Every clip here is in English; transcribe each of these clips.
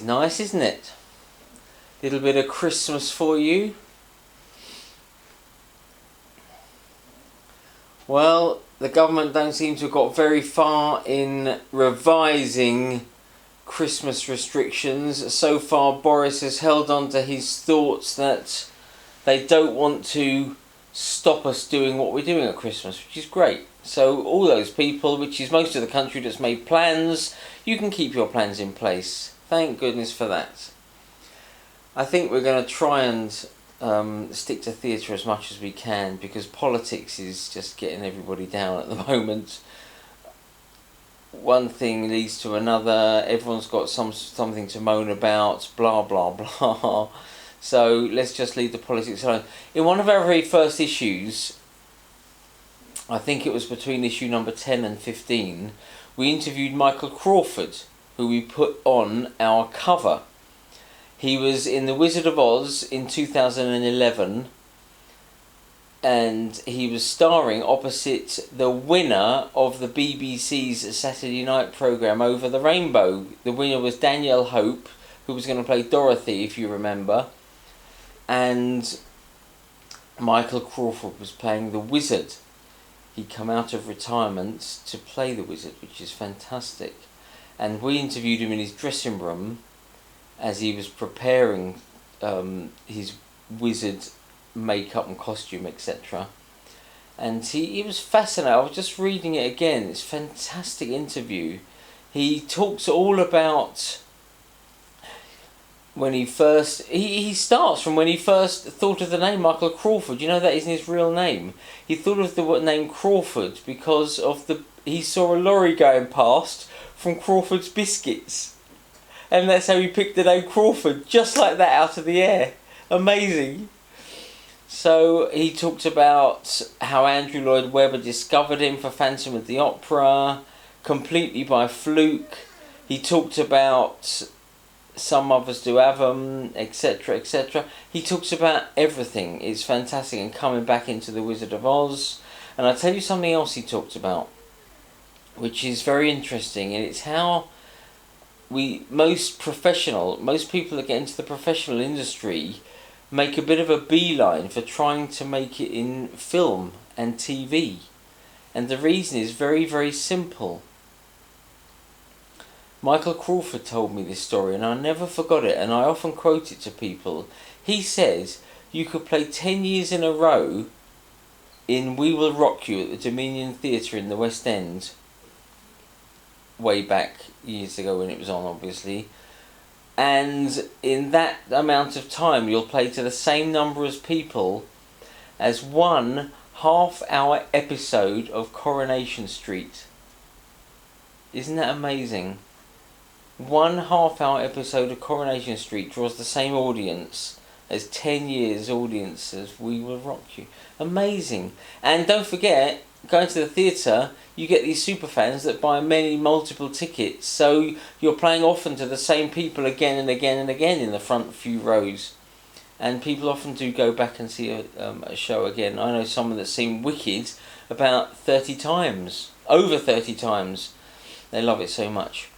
is nice, isn't it? Little bit of Christmas for you. Well, the government don't seem to have got very far in revising Christmas restrictions. So far, Boris has held on to his thoughts that they don't want to stop us doing what we're doing at Christmas, which is great. So all those people, which is most of the country that's made plans, you can keep your plans in place. Thank goodness for that. I think we're going to try and stick to theatre as much as we can, because politics is just getting everybody down at the moment. One thing leads to another, everyone's got something to moan about, blah blah blah. So let's just leave the politics alone. In one of our very first issues, I think it was between issue number 10 and 15, we interviewed Michael Crawford, who we put on our cover. He was in The Wizard of Oz in 2011, and he was starring opposite the winner of the BBC's Saturday night programme Over the Rainbow. The winner was Danielle Hope, who was going to play Dorothy, if you remember. And Michael Crawford was playing the wizard. He'd come out of retirement to play the wizard, which is fantastic. And we interviewed him in his dressing room as he was preparing his wizard makeup and costume, etc. And he was fascinating. I was just reading it again. It's a fantastic interview. He talks all about when he first... He starts from when he first thought of the name Michael Crawford. You know that isn't his real name. He thought of the name Crawford because of he saw a lorry going past from Crawford's Biscuits. And that's how he picked the name Crawford, just like that, out of the air. Amazing. So he talked about how Andrew Lloyd Webber discovered him for Phantom of the Opera, completely by fluke. He talked about Some Others Do Have 'Em, etc, etc. He talks about everything. It's fantastic, and coming back into The Wizard of Oz. And I'll tell you something else he talked about, which is very interesting, and it's how most people that get into the professional industry make a bit of a beeline for trying to make it in film and TV. And the reason is very, very simple. Michael Crawford told me this story, and I never forgot it, and I often quote it to people. He says you could play 10 years in a row in We Will Rock You at the Dominion Theatre in the West End, way back years ago when it was on, obviously, and in that amount of time you'll play to the same number of people as one half-hour episode of Coronation Street. Isn't that amazing? One half-hour episode of Coronation Street draws the same audience as 10 years audience as We Will Rock You. Amazing. And don't forget, going to the theatre, you get these super fans that buy multiple tickets, so you're playing often to the same people again and again and again in the front few rows. And people often do go back and see a show again. I know someone that's seen Wicked about 30 times, over 30 times. They love it so much.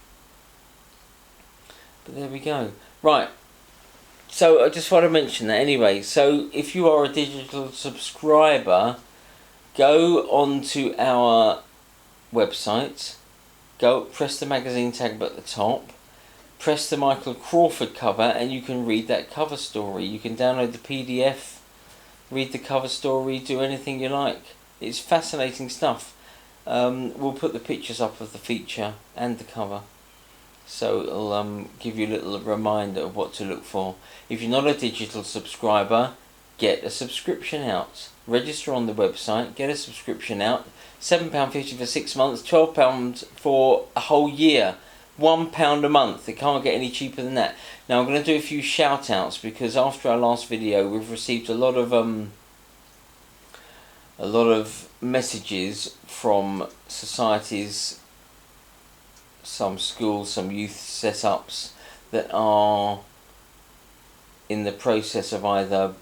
But there we go. Right. So I just want to mention that anyway. So if you are a digital subscriber, go onto our website, go press the magazine tab at the top, press the Michael Crawford cover, and you can read that cover story. You can download the PDF, read the cover story, do anything you like. It's fascinating stuff. We'll put the pictures up of the feature and the cover, so it'll give you a little reminder of what to look for. If you're not a digital subscriber, get a subscription out. Register on the website, get a subscription out. £7.50 for 6 months, £12 for a whole year. £1 a month. It can't get any cheaper than that. Now I'm going to do a few shout outs, because after our last video we've received a lot of messages from societies, some schools, some youth setups that are in the process of either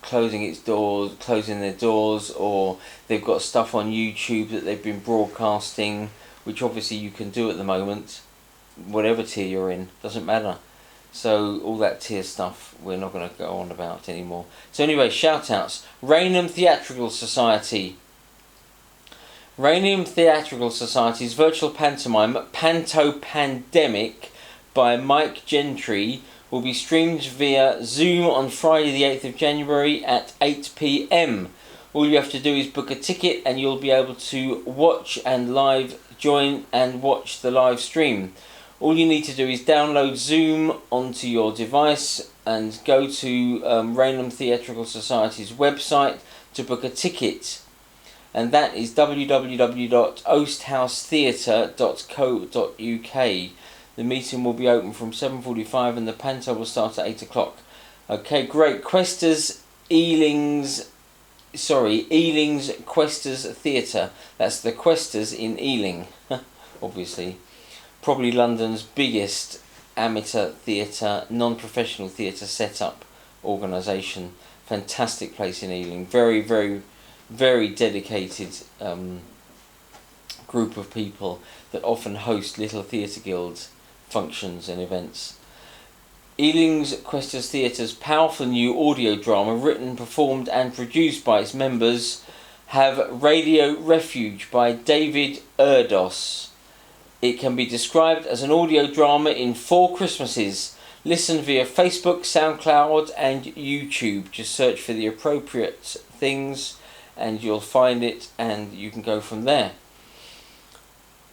closing their doors, or they've got stuff on YouTube that they've been broadcasting, which obviously you can do at the moment, whatever tier you're in, doesn't matter. So all that tier stuff we're not going to go on about anymore. So anyway, shout-outs. Rainham Theatrical Society. Rainham Theatrical Society's virtual pantomime Panto Pandemic by Mike Gentry will be streamed via Zoom on Friday the 8th of January at 8 p.m. All you have to do is book a ticket and you'll be able to watch and join and watch the live stream. All you need to do is download Zoom onto your device and go to Rainham Theatrical Society's website to book a ticket. And that is www.osthousetheatre.co.uk. The meeting will be open from 7:45 and the panto will start at 8 o'clock. Okay, great. Ealing's Questers Theatre. That's the Questers in Ealing, obviously. Probably London's biggest amateur theatre, non-professional theatre set-up organisation. Fantastic place in Ealing. Very, very, very dedicated group of people that often host little theatre guilds functions and events. Ealing's Questers Theatre's powerful new audio drama, written, performed and produced by its members, have Radio Refuge by David Erdos. It can be described as an audio drama in 4 Christmases. Listen via Facebook, SoundCloud and YouTube. Just search for the appropriate things and you'll find it and you can go from there.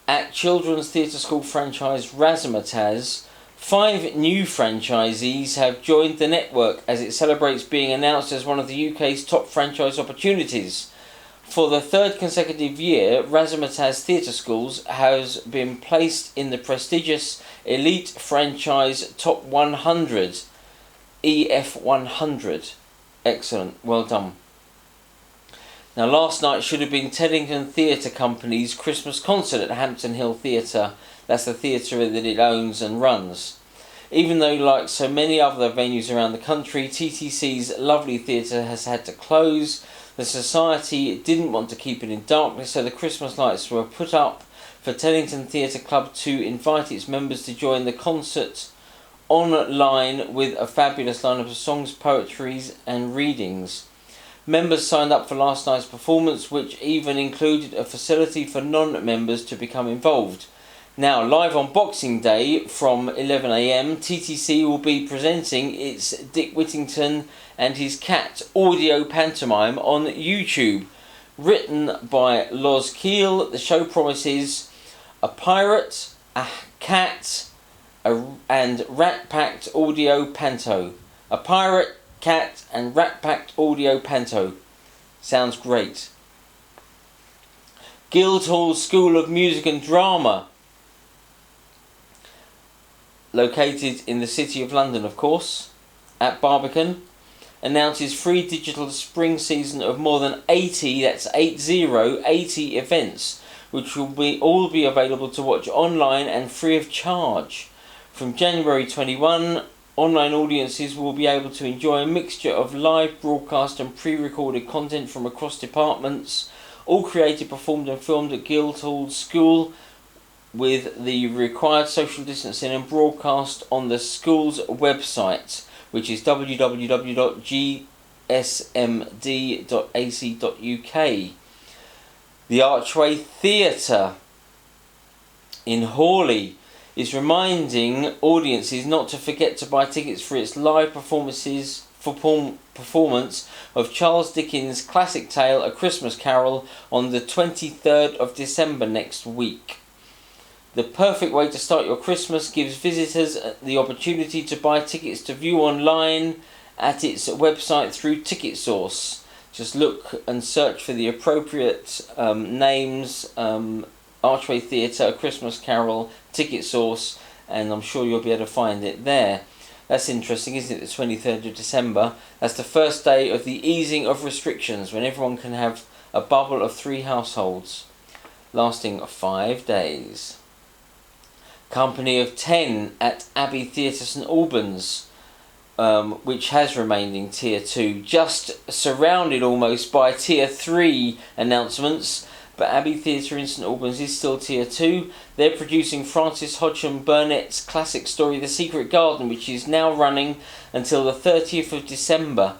At Children's Theatre School franchise Razzmatazz, 5 new franchisees have joined the network as it celebrates being announced as one of the UK's top franchise opportunities. For the 3rd consecutive year, Razzmatazz Theatre Schools has been placed in the prestigious Elite Franchise Top 100, EF100. Excellent, well done. Now, last night should have been Teddington Theatre Company's Christmas concert at Hampton Hill Theatre. That's the theatre that it owns and runs. Even though, like so many other venues around the country, TTC's lovely theatre has had to close, the Society didn't want to keep it in darkness, so the Christmas lights were put up for Teddington Theatre Club to invite its members to join the concert online with a fabulous lineup of songs, poetries and readings. Members signed up for last night's performance, which even included a facility for non-members to become involved. Now, live on Boxing Day from 11 a.m, TTC will be presenting its Dick Whittington and His Cat audio pantomime on YouTube. Written by Loz Keel, the show promises a pirate, a cat, and rat-packed audio panto. A pirate, cat and rat-packed audio panto. Sounds great. Guildhall School of Music and Drama, located in the City of London, of course, at Barbican, announces free digital spring season of more than 80, that's 80 events, which will all be available to watch online and free of charge. From January 21, online audiences will be able to enjoy a mixture of live broadcast and pre-recorded content from across departments, all created, performed and filmed at Guildhall School, with the required social distancing and broadcast on the school's website, which is www.gsmd.ac.uk. The Archway Theatre in Hawley is reminding audiences not to forget to buy tickets for its live performance of Charles Dickens' classic tale A Christmas Carol on the 23rd of December next week. The perfect way to start your Christmas gives visitors the opportunity to buy tickets to view online at its website through TicketSource. Just look and search for the appropriate names, Archway Theatre, A Christmas Carol, TicketSource, and I'm sure you'll be able to find it there. That's interesting, isn't it? The 23rd of December. That's the first day of the easing of restrictions, when everyone can have a bubble of 3 households, lasting 5 days. Company of 10 at Abbey Theatre St Albans, which has remained in Tier 2, just surrounded almost by Tier 3 announcements, but Abbey Theatre in St Albans is still Tier 2. They're producing Francis Hodgson Burnett's classic story The Secret Garden, which is now running until the 30th of December.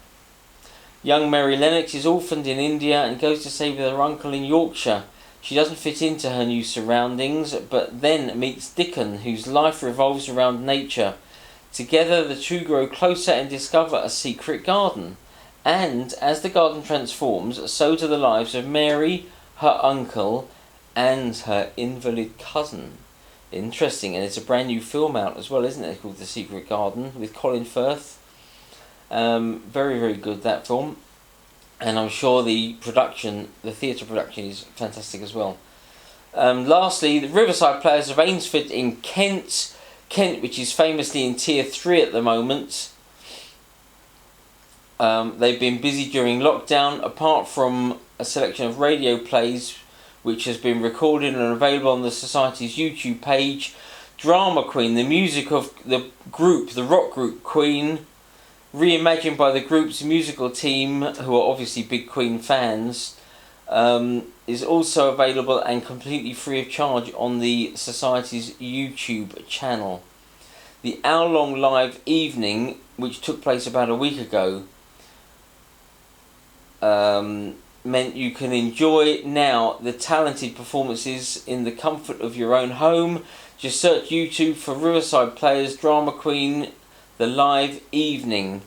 Young Mary Lennox is orphaned in India and goes to stay with her uncle in Yorkshire. She doesn't fit into her new surroundings, but then meets Dickon, whose life revolves around nature. Together, the two grow closer and discover a secret garden. And as the garden transforms, so do the lives of Mary, her uncle, and her invalid cousin. Interesting, and it's a brand new film out as well, isn't it? Called The Secret Garden with Colin Firth. Very, very good, that film. And I'm sure the theatre production is fantastic as well. Lastly, the Riverside Players of Ainsford in Kent, which is famously in Tier 3 at the moment. They've been busy during lockdown, apart from a selection of radio plays which has been recorded and available on the Society's YouTube page. Drama Queen, the music of the rock group Queen, reimagined by the group's musical team, who are obviously big Queen fans, is also available and completely free of charge on the Society's YouTube channel. The hour-long live evening, which took place about a week ago, meant you can enjoy now the talented performances in the comfort of your own home. Just search YouTube for Riverside Players Drama Queen The Live Evening.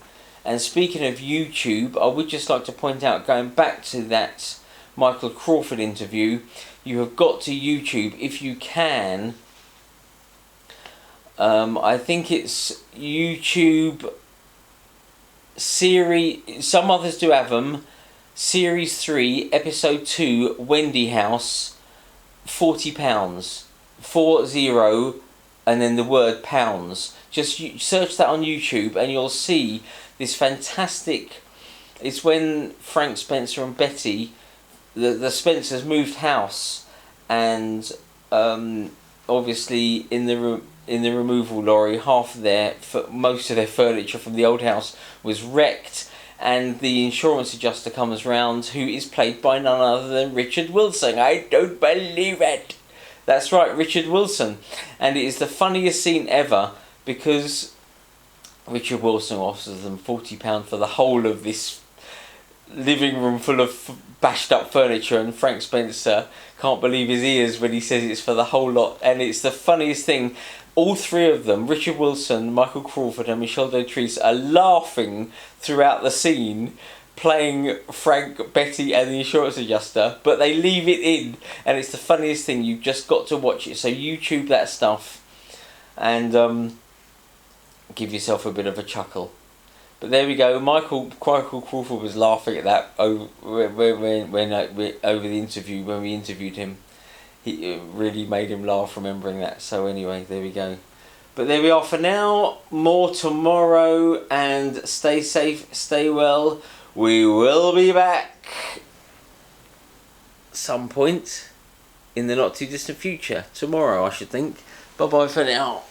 And speaking of YouTube, I would just like to point out, going back to that Michael Crawford interview, you have got to YouTube if you can. I think it's YouTube series, some others do have them, Series 3, Episode 2, Wendy House, £40, 40, and then the word pounds. Just search that on YouTube and you'll see this fantastic... It's when Frank Spencer and Betty, the Spencers, moved house, and obviously in the removal lorry, most of their furniture from the old house was wrecked, and the insurance adjuster comes round, who is played by none other than Richard Wilson. I don't believe it! That's right, Richard Wilson. And it is the funniest scene ever, because Richard Wilson offers them £40 for the whole of this living room full of bashed up furniture, and Frank Spencer can't believe his ears when he says it's for the whole lot. And it's the funniest thing. All three of them, Richard Wilson, Michael Crawford and Michelle Dautrice, are laughing throughout the scene, playing Frank, Betty and the insurance adjuster, but they leave it in, and it's the funniest thing. You've just got to watch it. So YouTube that stuff and give yourself a bit of a chuckle. But there we go. Michael Crawford was laughing at that over the interview, when we interviewed him. It really made him laugh remembering that. So anyway, there we go. But there we are for now. More tomorrow, and stay safe, stay well. We will be back some point in the not too distant future. Tomorrow, I should think. Bye bye for now.